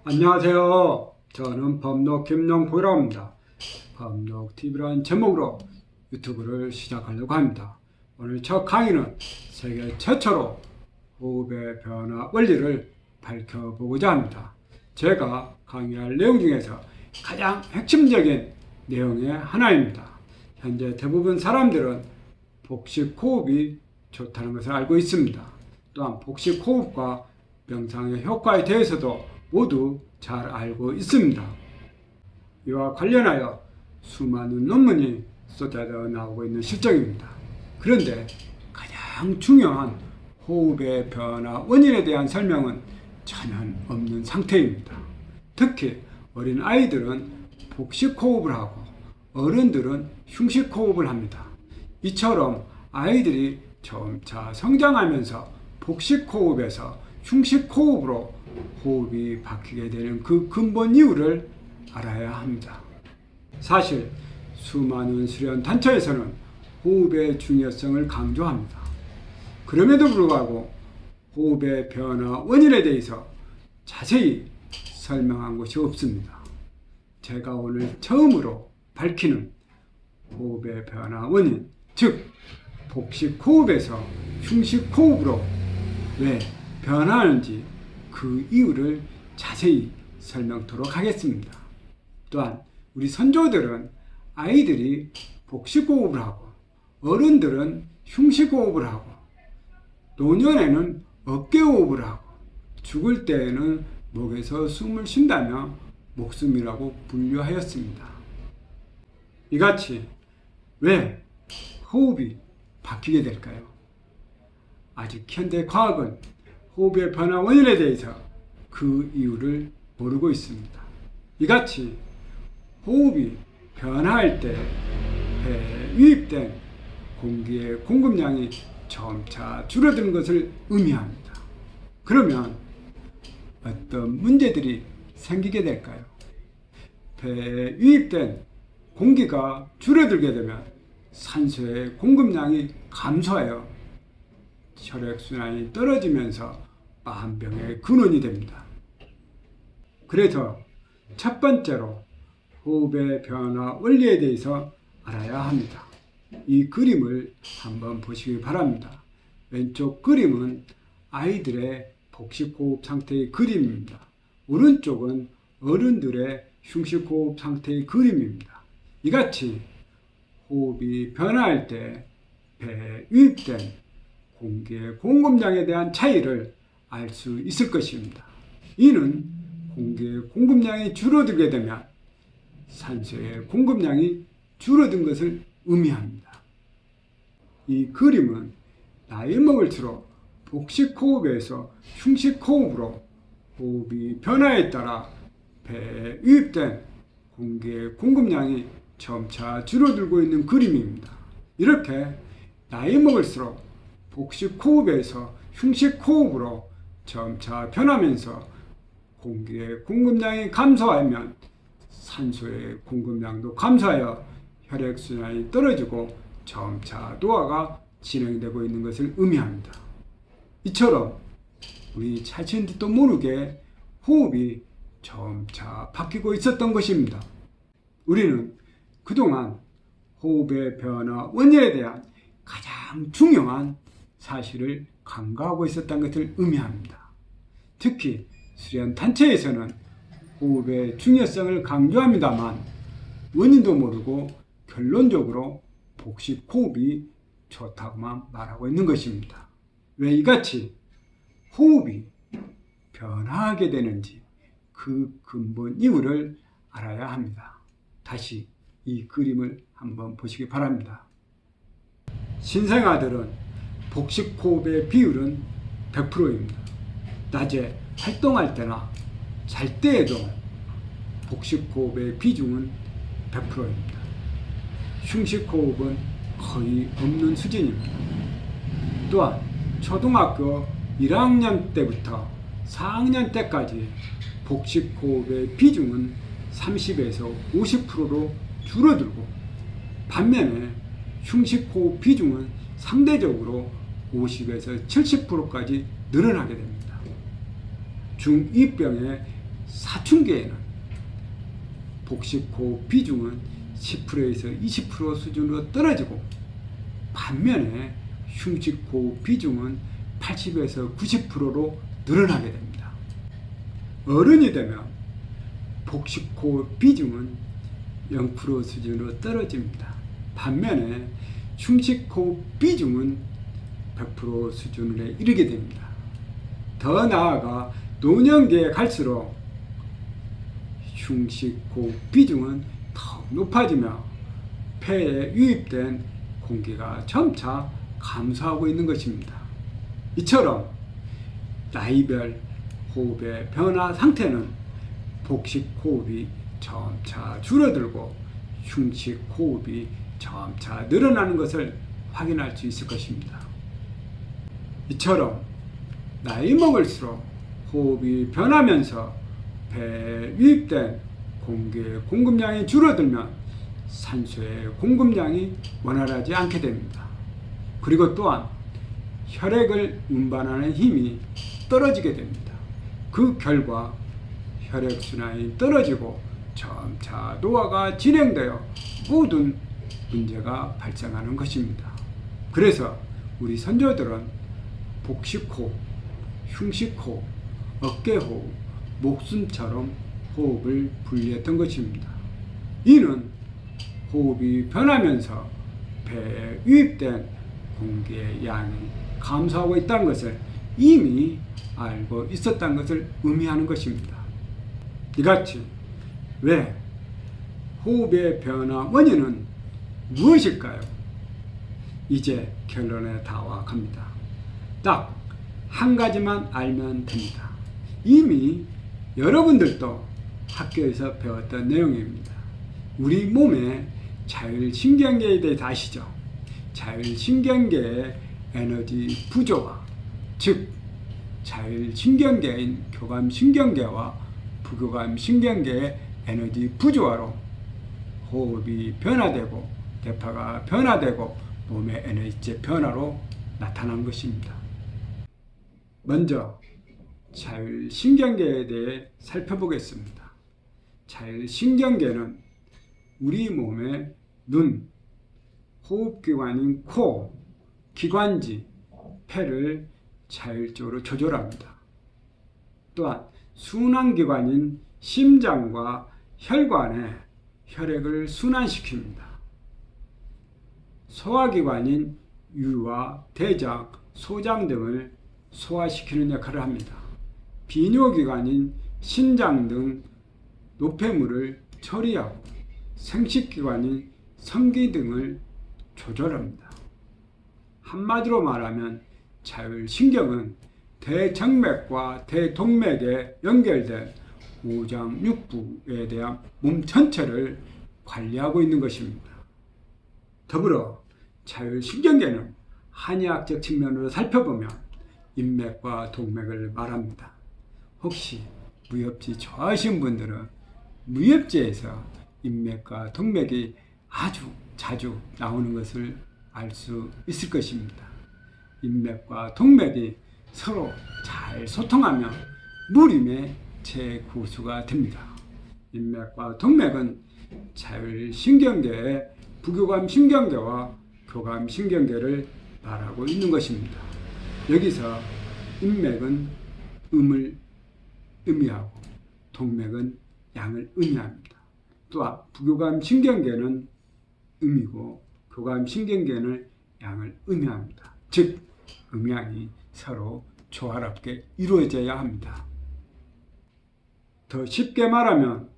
안녕하세요. 저는 법록 김용복이라고 합니다. 법록TV라는 제목으로 유튜브를 시작하려고 합니다. 오늘 첫 강의는 세계 최초로 호흡의 변화 원리를 밝혀보고자 합니다. 제가 강의할 내용 중에서 가장 핵심적인 내용의 하나입니다. 현재 대부분 사람들은 복식 호흡이 좋다는 것을 알고 있습니다. 또한 복식 호흡과 명상의 효과에 대해서도 모두 잘 알고 있습니다. 이와 관련하여 수많은 논문이 쏟아져 나오고 있는 실정입니다. 그런데 가장 중요한 호흡의 변화 원인에 대한 설명은 전혀 없는 상태입니다. 특히 어린 아이들은 복식 호흡을 하고 어른들은 흉식 호흡을 합니다. 이처럼 아이들이 점차 성장하면서 복식 호흡에서 흉식 호흡으로 호흡이 바뀌게 되는 그 근본 이유를 알아야 합니다. 사실 수많은 수련 단체에서는 호흡의 중요성을 강조합니다. 그럼에도 불구하고 호흡의 변화 원인에 대해서 자세히 설명한 것이 없습니다. 제가 오늘 처음으로 밝히는 호흡의 변화 원인, 즉 복식 호흡에서 흉식 호흡으로 왜 변화하는지 그 이유를 자세히 설명토록 하겠습니다. 또한 우리 선조들은 아이들이 복식 호흡을 하고 어른들은 흉식 호흡을 하고 노년에는 어깨 호흡을 하고 죽을 때에는 목에서 숨을 쉰다며 목숨이라고 분류하였습니다. 이같이 왜 호흡이 바뀌게 될까요? 아직 현대 과학은 호흡의 변화 원인에 대해서 그 이유를 모르고 있습니다. 이같이 호흡이 변화할 때 폐에 유입된 공기의 공급량이 점차 줄어드는 것을 의미합니다. 그러면 어떤 문제들이 생기게 될까요? 폐에 유입된 공기가 줄어들게 되면 산소의 공급량이 감소하여 혈액순환이 떨어지면서 암병의 근원이 됩니다. 그래서 첫 번째로 호흡의 변화 원리에 대해서 알아야 합니다. 이 그림을 한번 보시기 바랍니다. 왼쪽 그림은 아이들의 복식 호흡 상태의 그림입니다. 오른쪽은 어른들의 흉식 호흡 상태의 그림입니다. 이같이 호흡이 변화할 때 폐에 유입된 공기의 공급량에 대한 차이를 알 수 있을 것입니다. 이는 공기의 공급량이 줄어들게 되면 산소의 공급량이 줄어든 것을 의미합니다. 이 그림은 나이 먹을수록 복식 호흡에서 흉식 호흡으로 호흡이 변화에 따라 폐에 유입된 공기의 공급량이 점차 줄어들고 있는 그림입니다. 이렇게 나이 먹을수록 복식 호흡에서 흉식 호흡으로 점차 변하면서 공기의 공급량이 감소하면 산소의 공급량도 감소하여 혈액순환이 떨어지고 점차 노화가 진행되고 있는 것을 의미합니다. 이처럼 우리 자신도 모르게 호흡이 점차 바뀌고 있었던 것입니다. 우리는 그동안 호흡의 변화 원인에 대한 가장 중요한 사실을 간과하고 있었던 것을 의미합니다. 특히 수련 단체에서는 호흡의 중요성을 강조합니다만 원인도 모르고 결론적으로 복식 호흡이 좋다고만 말하고 있는 것입니다. 왜 이같이 호흡이 변화하게 되는지 그 근본 이유를 알아야 합니다. 다시 이 그림을 한번 보시기 바랍니다. 신생아들은 복식 호흡의 비율은 100%입니다. 낮에 활동할 때나 잘 때에도 복식 호흡의 비중은 100%입니다. 흉식 호흡은 거의 없는 수준입니다. 또한 초등학교 1학년 때부터 4학년 때까지 복식 호흡의 비중은 30에서 50%로 줄어들고 반면에 흉식 호흡 비중은 상대적으로 50에서 70%까지 늘어나게 됩니다. 중2병의 사춘기에는 복식호흡 비중은 10%에서 20% 수준으로 떨어지고 반면에 흉식호흡 비중은 80에서 90%로 늘어나게 됩니다. 어른이 되면 복식호흡 비중은 0% 수준으로 떨어집니다. 반면에 흉식호흡 비중은 100% 수준에 이르게 됩니다. 더 나아가 노년기에 갈수록 흉식호흡 비중은 더욱 높아지며 폐에 유입된 공기가 점차 감소하고 있는 것입니다. 이처럼 나이별 호흡의 변화 상태는 복식호흡이 점차 줄어들고 흉식호흡이 점차 늘어나는 것을 확인할 수 있을 것입니다. 이처럼 나이 먹을수록 호흡이 변하면서 폐에 유입된 공기의 공급량이 줄어들면 산소의 공급량이 원활하지 않게 됩니다. 그리고 또한 혈액을 운반하는 힘이 떨어지게 됩니다. 그 결과 혈액순환이 떨어지고 점차 노화가 진행되어 모든 문제가 발생하는 것입니다. 그래서 우리 선조들은 복식호흡, 흉식호흡, 어깨호흡, 목숨처럼 호흡을 분리했던 것입니다. 이는 호흡이 변하면서 폐에 유입된 공기의 양이 감소하고 있다는 것을 이미 알고 있었다는 것을 의미하는 것입니다. 이같이 왜 호흡의 변화 원인은 무엇일까요? 이제 결론에 다가갑니다. 딱 한 가지만 알면 됩니다. 이미 여러분들도 학교에서 배웠던 내용입니다. 우리 몸의 자율신경계에 대해서 아시죠? 자율신경계의 에너지 부조화, 즉 자율신경계인 교감신경계와 부교감신경계의 에너지 부조화로 호흡이 변화되고 대파가 변화되고 몸의 에너지 변화로 나타난 것입니다. 먼저 자율신경계에 대해 살펴보겠습니다. 자율신경계는 우리 몸의 눈, 호흡기관인 코, 기관지, 폐를 자율적으로 조절합니다. 또한 순환기관인 심장과 혈관에 혈액을 순환시킵니다. 소화기관인 유와 대장, 소장 등을 소화시키는 역할을 합니다. 비뇨기관인 신장 등 노폐물을 처리하고 생식기관인 성기 등을 조절합니다. 한마디로 말하면 자율신경은 대정맥과 대동맥에 연결된 오장육부에 대한 몸 전체를 관리하고 있는 것입니다. 더불어 자율신경계는 한의학적 측면으로 살펴보면 인맥과 동맥을 말합니다. 혹시 무협지 좋아하시는 분들은 무협지에서 인맥과 동맥이 아주 자주 나오는 것을 알 수 있을 것입니다. 인맥과 동맥이 서로 잘 소통하며 무림의 재구수가 됩니다. 인맥과 동맥은 자율신경계의 부교감신경계와 교감신경계를 말하고 있는 것입니다. 여기서 인맥은 음을 의미하고 동맥은 양을 의미합니다. 또한 부교감신경계는 음이고 교감신경계는 양을 의미합니다. 즉 음양이 서로 조화롭게 이루어져야 합니다. 더 쉽게 말하면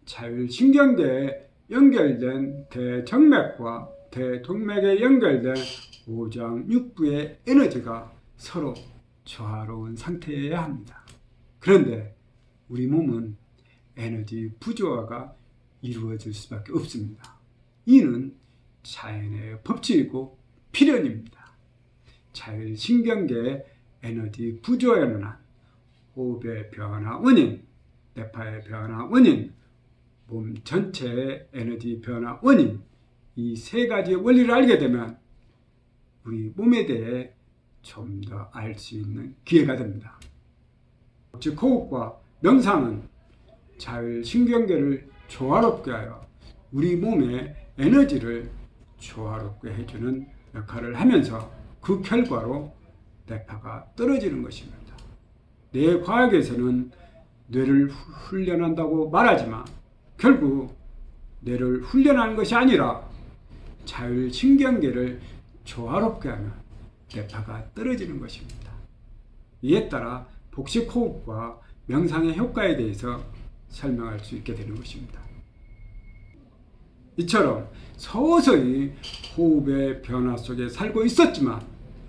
자율신경계에 연결된 대정맥과 대동맥에 연결된 오장육부의 에너지가 서로 조화로운 상태여야 합니다. 그런데 우리 몸은 에너지 부조화가 이루어질 수밖에 없습니다. 이는 자연의 법칙이고 필연입니다. 자율신경계의 에너지 부조화에는 호흡의 변화 원인, 뇌파의 변화 원인, 몸 전체의 에너지 변화 원인, 이 세 가지의 원리를 알게 되면 우리 몸에 대해 좀 더 알 수 있는 기회가 됩니다. 즉 호흡과 명상은 자율신경계를 조화롭게 하여 우리 몸의 에너지를 조화롭게 해주는 역할을 하면서 그 결과로 뇌파가 떨어지는 것입니다. 뇌과학에서는 뇌를 훈련한다고 말하지만 결국 뇌를 훈련하는 것이 아니라 자율신경계를 조화롭게 하면 뇌파가 떨어지는 것입니다. 이에 따라 복식호흡과 명상의 효과에 대해서 설명할 수 있게 되는 것입니다. 이처럼 서서히 호흡의 변화 속에 살고 있었지만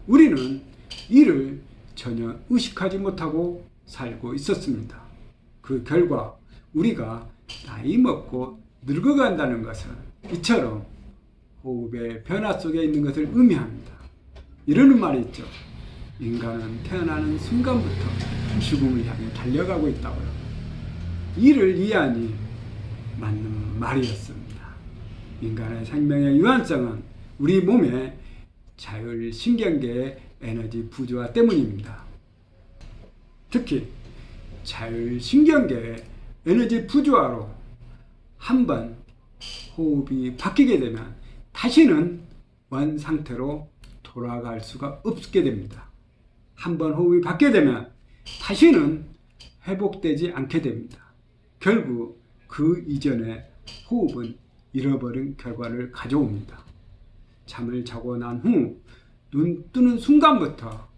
우리는 이를 전혀 의식하지 못하고 살고 있었습니다. 그 결과 우리가 나이 먹고 늙어간다는 것은 이처럼 호흡의 변화 속에 있는 것을 의미합니다. 이러는 말이 있죠. 인간은 태어나는 순간부터 죽음을 향해 달려가고 있다고요. 이를 이해하니 맞는 말이었습니다. 인간의 생명의 유한성은 우리 몸의 자율신경계의 에너지 부조화 때문입니다. 특히 자율신경계의 에너지 부조화로 한번 호흡이 바뀌게 되면 다시는 원 상태로 돌아갈 수가 없게 됩니다. 한번 호흡이 바뀌게 되면 다시는 회복되지 않게 됩니다. 결국 그 이전의 호흡은 잃어버린 결과를 가져옵니다. 잠을 자고 난 후 눈 뜨는 순간부터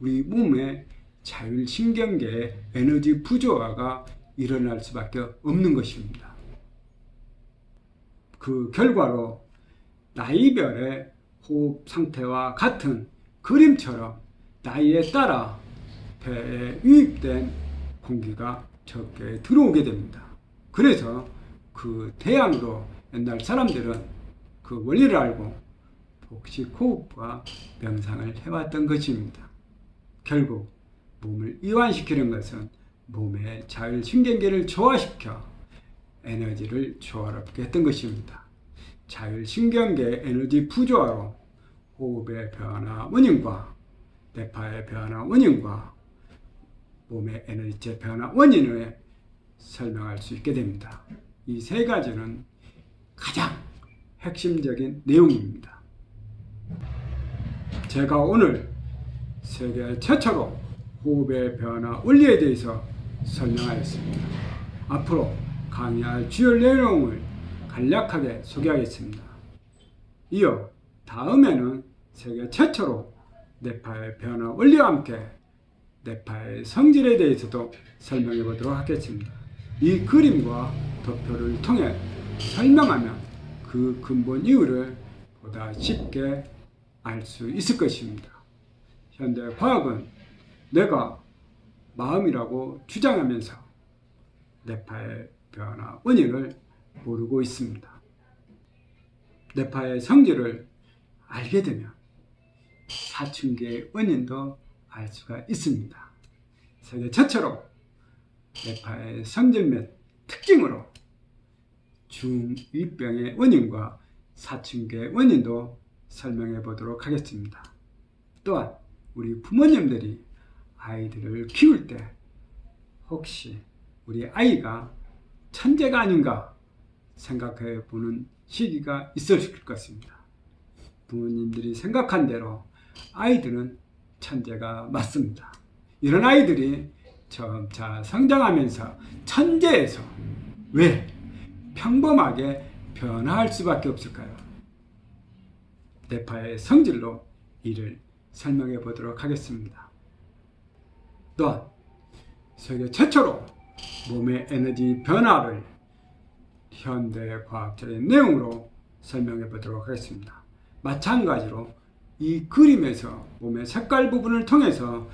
우리 몸의 자율신경계의 에너지 부조화가 일어날 수밖에 없는 것입니다. 그 결과로 나이별의 호흡 상태와 같은 그림처럼 나이에 따라 폐에 유입된 공기가 적게 들어오게 됩니다. 그래서 그 태양으로 옛날 사람들은 그 원리를 알고 복식호흡과 명상을 해왔던 것입니다. 결국 몸을 이완시키는 것은 몸의 자율신경계를 조화시켜 에너지를 조화롭게 했던 것입니다. 자율신경계 에너지 부조화로 호흡의 변화 원인과 뇌파의 변화 원인과 몸의 에너지체 변화 원인을 설명할 수 있게 됩니다. 이 세 가지는 가장 핵심적인 내용입니다. 제가 오늘 세계 최초로 호흡의 변화 원리에 대해서 설명하였습니다. 앞으로 강의할 주요 내용을 간략하게 소개하겠습니다. 이어 다음에는 세계 최초로 뇌파의 변화 원리와 함께 뇌파의 성질에 대해서도 설명해 보도록 하겠습니다. 이 그림과 도표를 통해 설명하면 그 근본 이유를 보다 쉽게 알 수 있을 것입니다. 현대 과학은 뇌가 마음이라고 주장하면서 뇌파의 변화 원인을 모르고 있습니다. 뇌파의 성질을 알게 되면 사춘기의 원인도 알 수가 있습니다. 세계 최초로 뇌파의 성질 및 특징으로 중2병의 원인과 사춘기의 원인도 설명해 보도록 하겠습니다. 또한 우리 부모님들이 아이들을 키울 때 혹시 우리 아이가 천재가 아닌가 생각해 보는 시기가 있으실 것입니다. 부모님들이 생각한 대로 아이들은 천재가 맞습니다. 이런 아이들이 점차 성장하면서 천재에서 왜 평범하게 변화할 수밖에 없을까요? 뇌파의 성질로 이를 설명해 보도록 하겠습니다. 또한 세계 최초로 몸의 에너지 변화를 현대 과학적인 내용으로 설명해 보도록 하겠습니다. 마찬가지로 이 그림에서 몸의 색깔 부분을 통해서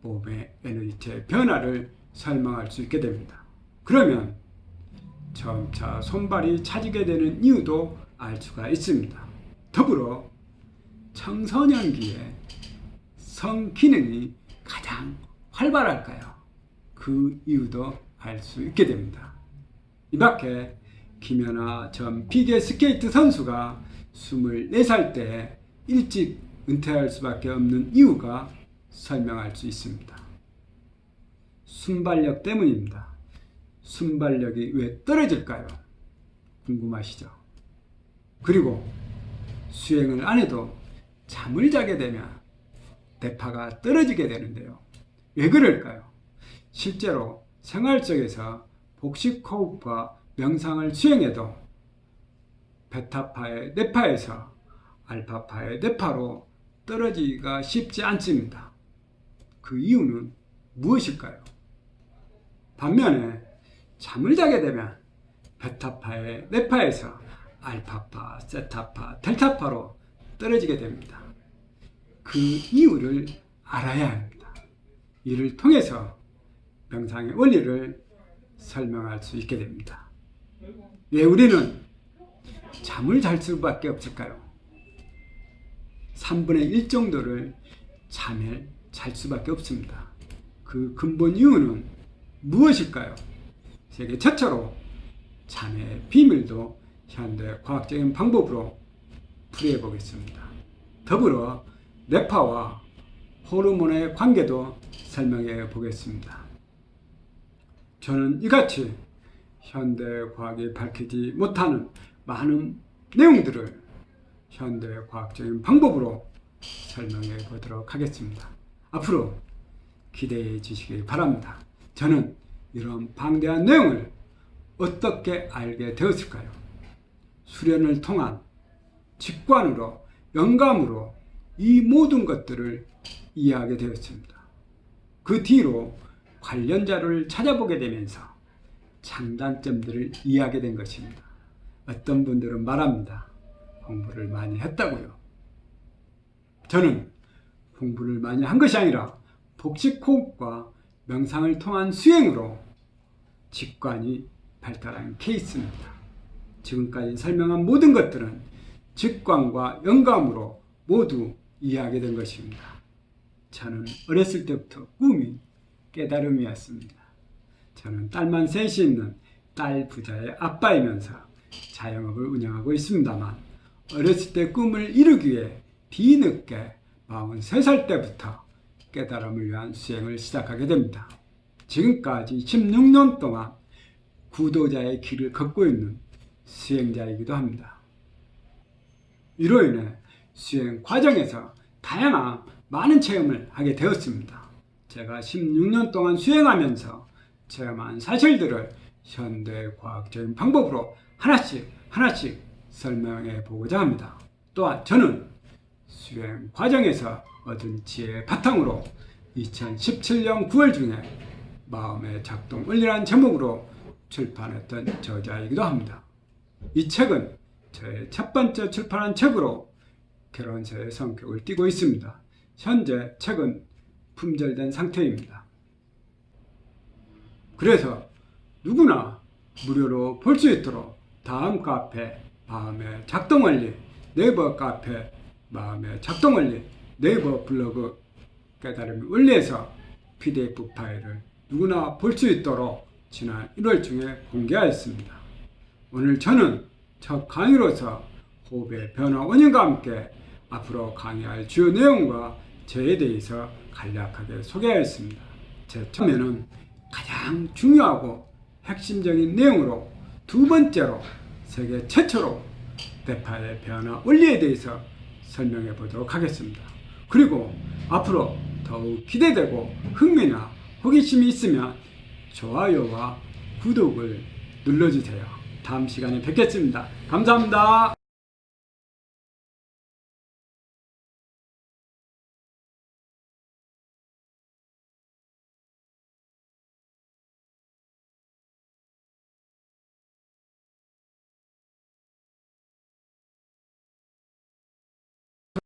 몸의 에너지체 변화를 설명할 수 있게 됩니다. 그러면 점차 손발이 차지게 되는 이유도 알 수가 있습니다. 더불어 청소년기에 성기능이 가장 활발할까요? 그 이유도 알 수 있게 됩니다. 이 밖에 김연아 전 피겨스케이트 선수가 24살 때 일찍 은퇴할 수밖에 없는 이유가 설명할 수 있습니다. 순발력 때문입니다. 순발력이 왜 떨어질까요? 궁금하시죠? 그리고 수행을 안 해도 잠을 자게 되면 대파가 떨어지게 되는데요. 왜 그럴까요? 실제로 생활 속에서 복식호흡과 명상을 수행해도 베타파의 뇌파에서 알파파의 뇌파로 떨어지기가 쉽지 않습니다. 그 이유는 무엇일까요? 반면에 잠을 자게 되면 베타파의 뇌파에서 알파파, 세타파, 델타파로 떨어지게 됩니다. 그 이유를 알아야 합니다. 이를 통해서 명상의 원리를 설명할 수 있게 됩니다. 왜 우리는 잠을 잘 수밖에 없을까요? 3분의 1 정도를 잠을 잘 수밖에 없습니다. 그 근본 이유는 무엇일까요? 세계 최초로 잠의 비밀도 현대 과학적인 방법으로 풀이해 보겠습니다. 더불어 뇌파와 호르몬의 관계도 설명해 보겠습니다. 저는 이같이 현대 과학이 밝히지 못하는 많은 내용들을 현대 과학적인 방법으로 설명해 보도록 하겠습니다. 앞으로 기대해 주시기 바랍니다. 저는 이런 방대한 내용을 어떻게 알게 되었을까요? 수련을 통한 직관으로, 영감으로 이 모든 것들을 이해하게 되었습니다. 그 뒤로 관련 자료를 찾아보게 되면서 장단점들을 이해하게 된 것입니다. 어떤 분들은 말합니다. 공부를 많이 했다고요. 저는 공부를 많이 한 것이 아니라 복식호흡과 명상을 통한 수행으로 직관이 발달한 케이스입니다. 지금까지 설명한 모든 것들은 직관과 영감으로 모두 이해하게 된 것입니다. 저는 어렸을 때부터 꿈이 깨달음이었습니다. 저는 딸만 셋이 있는 딸 부자의 아빠이면서 자영업을 운영하고 있습니다만 어렸을 때 꿈을 이루기 위해 뒤늦게 43살 때부터 깨달음을 위한 수행을 시작하게 됩니다. 지금까지 16년 동안 구도자의 길을 걷고 있는 수행자이기도 합니다. 이로 인해 수행 과정에서 다양한 많은 체험을 하게 되었습니다. 제가 16년 동안 수행하면서 체험한 사실들을 현대 과학적인 방법으로 하나씩 설명해 보고자 합니다. 또한 저는 수행 과정에서 얻은 지혜의 바탕으로 2017년 9월 중에 마음의 작동 원리라는 제목으로 출판했던 저자이기도 합니다. 이 책은 저의 첫 번째 출판한 책으로 결혼서의 성격을 띠고 있습니다. 현재 책은 품절된 상태입니다. 그래서 누구나 무료로 볼 수 있도록 다음 카페 마음의 작동 원리, 네이버 카페 마음의 작동 원리, 네이버 블로그 깨달음 원리에서 PDF 파일을 누구나 볼 수 있도록 지난 1월 중에 공개하였습니다. 오늘 저는 첫 강의로서 호흡의 변화 원인과 함께 앞으로 강의할 주요 내용과 저에 대해서 간략하게 소개하였습니다. 제 처음에는 가장 중요하고 핵심적인 내용으로 두 번째로 세계 최초로 뇌파의 변화 원리에 대해서 설명해 보도록 하겠습니다. 그리고 앞으로 더욱 기대되고 흥미나 호기심이 있으면 좋아요와 구독을 눌러주세요. 다음 시간에 뵙겠습니다. 감사합니다.